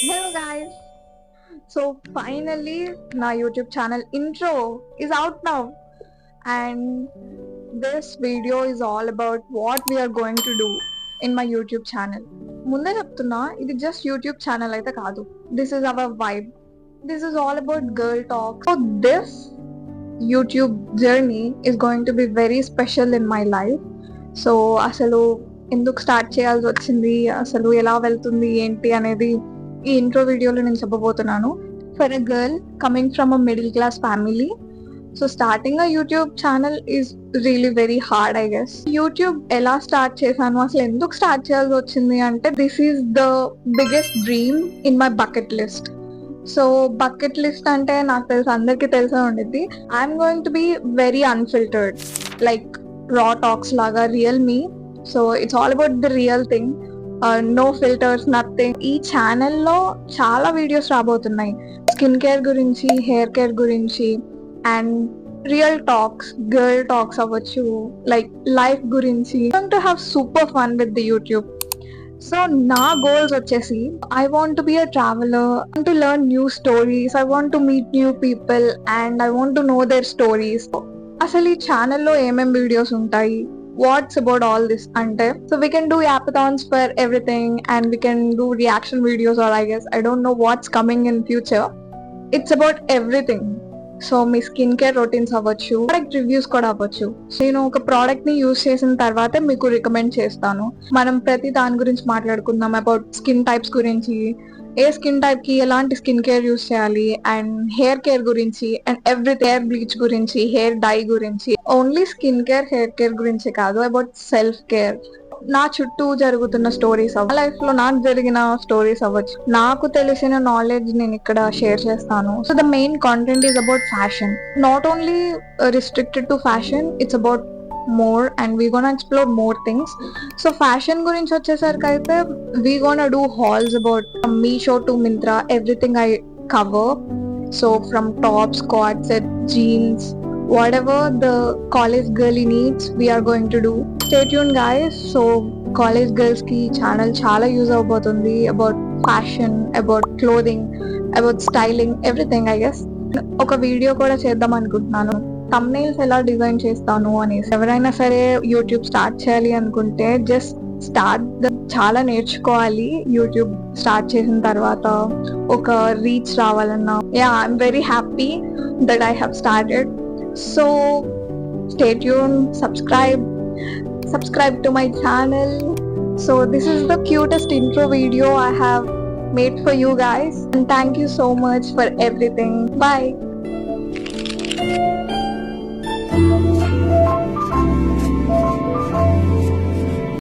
Hello guys. So finally my YouTube channel intro is out now, and this video is all about what we are going to do in my YouTube channel. ముందే చెప్తున్నా, ఇది just YouTube channel అయితే కాదు. This is our vibe. This is all about girl talk. So this YouTube journey is going to be very special in my life. So అసలు ఎందుకు start చేయాల్సి వచ్చింది, అసలు ఎలా వెళ్తుంది ఏంటి అనేది ఈ ఇంట్రో వీడియోలో నేను చెప్పబోతున్నాను. For a girl coming from a middle class family, so starting a YouTube channel is really very hard I guess. YouTube ఎలా స్టార్ట్ చేశాను, అసలు ఎందుకు స్టార్ట్ చేయాల్సి వచ్చింది అంటే, this is the biggest dream in my bucket list. So bucket list అంటే నాకు తెలుసు, అందరికీ తెలిసే ఉండిద్ది. I'm going to be very unfiltered, like రా టాక్స్ లాగా, real me. So it's all about the real thing, no filters, nothing. ఈ ఛానల్లో చాలా వీడియోస్ రాబోతున్నాయి, స్కిన్ కేర్ గురించి, హెయిర్ కేర్ గురించి, and real talks, girl talks అవ్వచ్చు, లైక్ లైఫ్ గురించి. To have super fun with the YouTube. So నా goals వచ్చేసి, I want to be a traveller, to learn new stories, I want to meet new people, and I want to know their stories. అసలు ఈ ఛానల్లో ఏమేమి videos ఉంటాయి, what's about all this అంటే, so we can do apathons for everything, and we can do reaction videos, or I guess, I don't know what's coming in future. It's about everything. So మీ skin care routines అవ్వచ్చు, product reviews కూడా అవ్వచ్చు. నేను ఒక product ని use చేసిన తర్వాత మీకు రికమెండ్ చేస్తాను. మనం ప్రతి దాని గురించి మాట్లాడుకుందాం, అబౌట్ స్కిన్ టైప్స్ గురించి, ఏ స్కిన్ టైప్ కి ఎలాంటి స్కిన్ కేర్ యూజ్ చేయాలి, అండ్ హెయిర్ కేర్ గురించి, అండ్ ఎవ్రీ హెయిర్ బ్లీచ్ గురించి, హెయిర్ డై గురించి. Only skin care, hair care గురించి కాదు, అబౌట్ సెల్ఫ్ కేర్, నా చుట్టూ జరుగుతున్న స్టోరీస్, లైఫ్ లో నాకు జరిగిన స్టోరీస్ అవ్వచ్చు, నాకు తెలిసిన నాలెడ్జ్ నేను ఇక్కడ షేర్ చేస్తాను. So the main content is about fashion, not only restricted to fashion, it's about more and we gonna explore more things. So fashion gurinchi vachesariki aithe we gonna do hauls about from Meesho to Myntra, everything I cover. So from tops, cords, set, jeans, whatever the college girly needs, we are going to do. Stay tuned guys. So college girls ki channel chaala use avbotundi about fashion, about clothing, about styling, everything I guess. ఒక video కూడా చేద్దాం అనుకుంటున్నాను, thumbnails ఎలా design చేస్తాను అనేసి. ఎవరైనా సరే YouTube start చేయాలి అనుకుంటే జస్ట్ స్టార్ట్. చాలా నేర్చుకోవాలి యూట్యూబ్ స్టార్ట్ చేసిన తర్వాత, ఒక రీచ్ రావాలన్నా. Yeah, I'm very happy that I have started. So stay tune, subscribe to my channel. So this is the cutest intro video I have made for you guys, and thank you so much for everything. Bye.